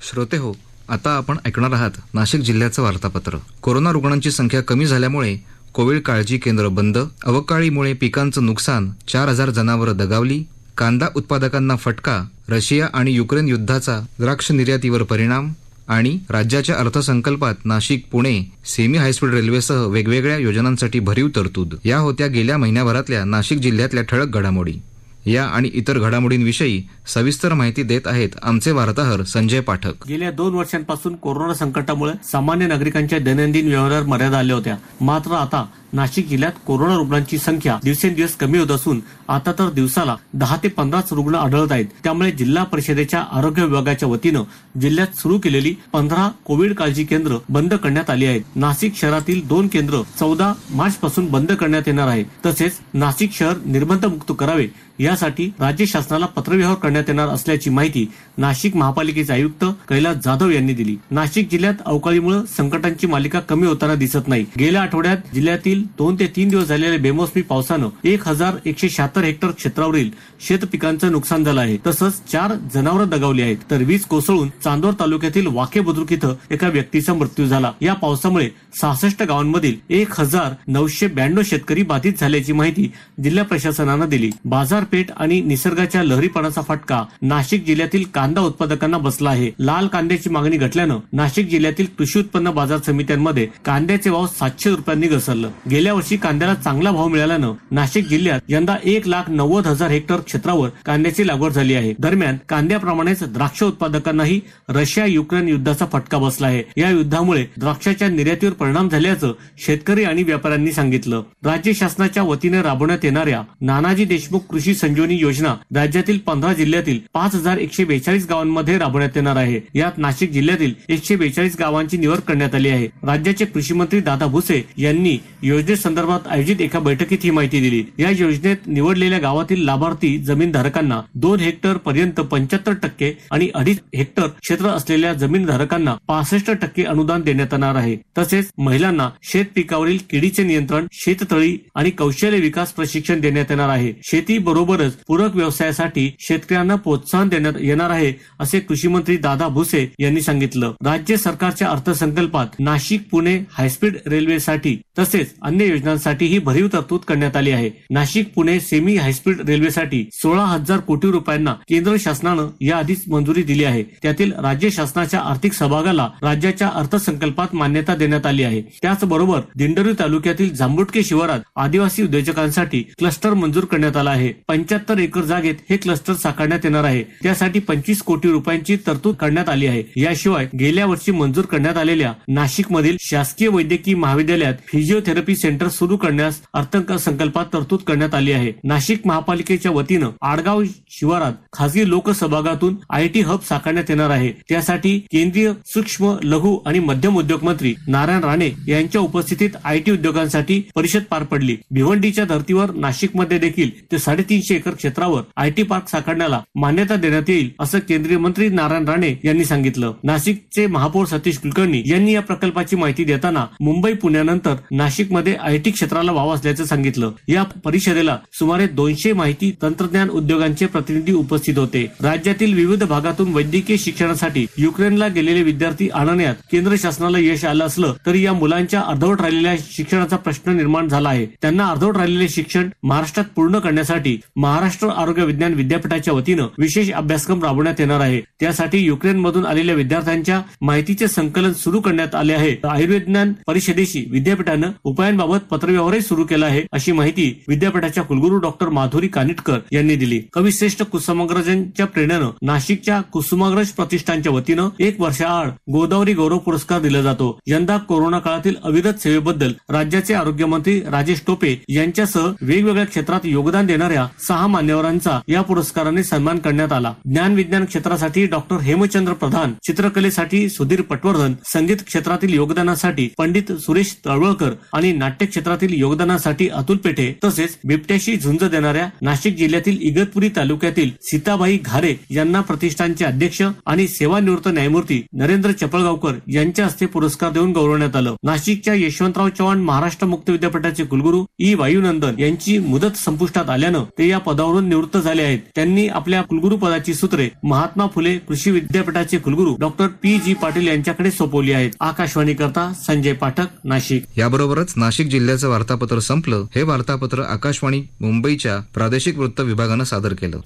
श्रोते हो, आता आपण ऐकणार आहात नाशिक जिल्ह्याचं वार्तापत्र. कोरोना रुग्णांची संख्या कमी झाल्यामुळे कोविड काळजी केंद्र बंद, अवकाळीमुळे पिकांचं नुकसान, 4,000 जनावरं दगावली, कांदा उत्पादकांना फटका, रशिया आणि युक्रेन युद्धाचा द्राक्ष निर्यातीवर परिणाम आणि राज्याच्या अर्थसंकल्पात नाशिक पुणे सेमी हायस्पीड रेल्वेसह वेगवेगळ्या योजनांसाठी भरीव तरतूद. या होत्या गेल्या महिन्याभरातल्या नाशिक जिल्ह्यातल्या ठळक घडामोडी. या आणि इतर घडामोडींविषयी सविस्तर माहिती देत आहेत आमचे वार्ताहर संजय पाठक. गेल्या 2 वर्षांपासून कोरोना संकटामुळे सामान्य नागरिकांच्या दैनंदिन व्यवहारावर मर्यादा आल्या होत्या. मात्र आता नाशिक जिल्ह्यात कोरोना रुग्णांची संख्या दिवसेंदिवस कमी होत असून आता तर दिवसाला 10 ते 15 रुग्ण आढळत आहेत. त्यामुळे जिल्हा परिषदेच्या आरोग्य विभागाच्या वतीनं जिल्ह्यात सुरू केलेली 15 कोविड काळजी केंद्र बंद करण्यात आली आहेत. नाशिक शहरातील 2 केंद्र 14 मार्च पासून बंद करण्यात येणार आहे. तसेच नाशिक शहर निर्बंधमुक्त करावे यासाठी राज्य शासनाला पत्रव्यवहार करण्यात येणार असल्याची माहिती नाशिक महापालिकेचे आयुक्त कैलास जाधव यांनी दिली. नाशिक जिल्ह्यात अवकाळीमुळे संकटांची मालिका कमी होताना दिसत नाही. गेल्या आठवड्यात जिल्ह्यातील 2 ते 3 दिवस झालेल्या बेमोसमी पावसानं 1176 हेक्टर क्षेत्रावरील शेत पिकांचं नुकसान झालं आहे. तसंच 4 जनावरं दगावली आहेत. तर वीज कोसळून चांदोर तालुक्यातील वाके बुद्रुक इथं एका व्यक्तीचा मृत्यू झाला. या पावसामुळे 66 गावांमधील 1992 शेतकरी बाधित झाल्याची माहिती जिल्हा प्रशासनानं दिली. बाजारपेठ आणि निसर्गाच्या लहरीपणाचा फटका नाशिक जिल्ह्यातील कांदा उत्पादकांना बसला आहे. लाल कांद्याची मागणी घटल्यानं नाशिक जिल्ह्यातील कृषी उत्पन्न बाजार समित्यांमध्ये कांद्याचे भाव 700 रुपयांनी घसरलं. गेल्या वर्षी कांद्याला चांगला भाव मिळाल्यानं नाशिक जिल्ह्यात यंदा 1,90,000 हेक्टर क्षेत्रावर कांद्याची लागवड झाली आहे. दरम्यान कांद्याप्रमाणेच द्राक्ष उत्पादकांनाही रशिया युक्रेन युद्धाचा फटका बसला आहे. या युद्धामुळे द्राक्षाच्या निर्यातीवर परिणाम झाल्याचं शेतकरी आणि व्यापाऱ्यांनी सांगितलं. राज्य शासनाच्या वतीने राबवण्यात येणाऱ्या नानाजी देशमुख कृषी संजीवनी योजना राज्यातील 15 जिल्ह्यातील 5,142 गावांमध्ये राबवण्यात येणार आहे. यात नाशिक जिल्ह्यातील 142 गावांची निवड करण्यात आली आहे. राज्याचे कृषी मंत्री दादा भुसे यांनी योजनेसंदर्भात आयोजित एका बैठकीत ही माहिती दिली. या योजनेत निवडलेल्या गावातील लाभार्थी जमीनधारकांना 2 हेक्टर पर्यंत 75% आणि 2.5 हेक्टर क्षेत्र असलेल्या जमीनधारकांना 65% अनुदान देण्यात येणार आहे. तसेच महिलांना शेत पिकावरील किडीचे नियंत्रण, शेततळी आणि कौशल्य विकास प्रशिक्षण देण्यात येणार आहे. शेती बरोबरच पूरक व्यवसायासाठी शेतकऱ्यांना प्रोत्साहन देण्यात येणार आहे असे कृषी मंत्री दादा भुसे यांनी सांगितलं. राज्य सरकारच्या अर्थसंकल्पात नाशिक पुणे हायस्पीड रेल्वेसाठी तसेच अन्य योजनांसाठीही भरीव तरतूद करण्यात आली आहे. नाशिक पुणे सेमी हायस्पीड रेल्वेसाठी 16,000 कोटी रुपयांना केंद्र शासनानं याआधीच मंजुरी दिली आहे. त्यातील राज्य शासनाच्या आर्थिक सहभागाला राज्याच्या अर्थसंकल्पात मान्यता देण्यात आली आहे. त्याचबरोबर दिंडोरी तालुक्यातील जांबुटके शिवारात आदिवासी उद्योजकांसाठी क्लस्टर मंजूर करण्यात आला आहे. 75 एकर जागेत हे क्लस्टर साकारण्यात येणार आहे. त्यासाठी 25 कोटी रुपयांची तरतूद करण्यात आली आहे. याशिवाय गेल्या वर्षी मंजूर करण्यात आलेल्या नाशिकमधील शासकीय वैद्यकीय महाविद्यालयात फिजिओथेरपी सेंटर सुरू करण्यास अर्थसंकल्पात तरतूद करण्यात आली आहे. नाशिक महापालिकेच्या वतीनं आडगाव शिवारात खासगी लोकसभागातून IT हब साकारण्यात येणार आहे. त्यासाठी केंद्रीय सूक्ष्म लघु आणि मध्यम उद्योग मंत्री नारायण राणे यांच्या उपस्थितीत IT उद्योगांसाठी परिषद पार पडली. भिवंडीच्या धर्तीवर नाशिकमध्ये देखील ते 350 एकर क्षेत्रावर IT पार्क साकारण्याला मान्यता देण्यात येईल असं केंद्रीय मंत्री नारायण राणे यांनी सांगितलं. नाशिकचे महापौर सतीश कुलकर्णी यांनी या प्रकल्पाची माहिती देताना मुंबई पुण्यानंतर नाशिकमध्ये IT क्षेत्राला वाव असल्याचं सांगितलं. या परिषदेला सुमारे 200 माहिती तंत्रज्ञान उद्योगांचे प्रतिनिधी उपस्थित होते. राज्यातील विविध भागातून वैद्यकीय शिक्षणासाठी युक्रेनला गेलेले विद्यार्थी आणण्यात केंद्र शासनाला यश आलं असलं तरी या मुलांच्या अर्धवट राहिलेल्या शिक्षणाचा प्रश्न निर्माण झाला आहे. त्यांना अर्धवट राहिलेले शिक्षण महाराष्ट्रात पूर्ण करण्यासाठी महाराष्ट्र आरोग्य विज्ञान विद्यापीठाच्या वतीनं विशेष अभ्यासक्रम राबवण्यात येणार आहे. त्यासाठी युक्रेनमधून आलेल्या विद्यार्थ्यांच्या माहितीचे संकलन सुरू करण्यात आले आहे. आयुर्विज्ञान परिषदेशी विद्यापीठानं उपायांबाबत पत्रव्यवहारही सुरू केला आहे अशी माहिती विद्यापीठाच्या कुलगुरू डॉक्टर माधुरी कानिटकर यांनी दिली. कविश्रेष्ठ कुसुमाग्रजांच्या प्रेरणेनं नाशिकच्या कुसुमाग्रज प्रतिष्ठानच्या वतीनं 1 वर्षाआड गोदावरी गौरव पुरस्कार दिला जातो. यंदा कोरोना काळातील अविरत सेवेबद्दल राज्याचे आरोग्यमंत्री राजेश टोपे यांच्यासह वेगवेगळ्या क्षेत्रात योगदान देणाऱ्या 6 मान्यवरांचा या पुरस्काराने सन्मान करण्यात आला. ज्ञान विज्ञान क्षेत्रासाठी डॉक्टर हेमचंद्र प्रधान, चित्रकलेसाठी सुधीर पटवर्धन, संगीत क्षेत्रातील योगदानासाठी पंडित सुरेश तळवळकर आणि नाट्य क्षेत्रातील योगदानासाठी अतुल पेठे तसेच बिबट्याशी झुंज देणाऱ्या नाशिक जिल्ह्यातील इगतपुरी तालुक्यातील सीताबाई घारे यांना प्रतिष्ठानचे अध्यक्ष आणि सेवानिवृत्त न्यायमूर्ती नरेंद्र चपळगावकर यांच्या हस्ते पुरस्कार देऊन गौरवण्यात आलं. नाशिकच्या यशवंतराव चव्हाण महाराष्ट्र मुक्त विद्यापीठाचे कुलगुरू ई वायुनंदन यांची मुदत संपुष्टात आल्यानं ते या पदावरून निवृत्त झाले आहेत. त्यांनी आपल्या कुलगुरू पदाची सूत्रे महात्मा फुले कृषी विद्यापीठाचे कुलगुरू डॉक्टर पी जी पाटील यांच्याकडे सोपवली आहेत. आकाशवाणी करता संजय पाठक, नाशिक. याबरोबरच नाशिक जिल्ह्याचं वार्तापत्र संपलं. हे वार्तापत्र आकाशवाणी मुंबईच्या प्रादेशिक वृत्त विभागानं सादर केलं.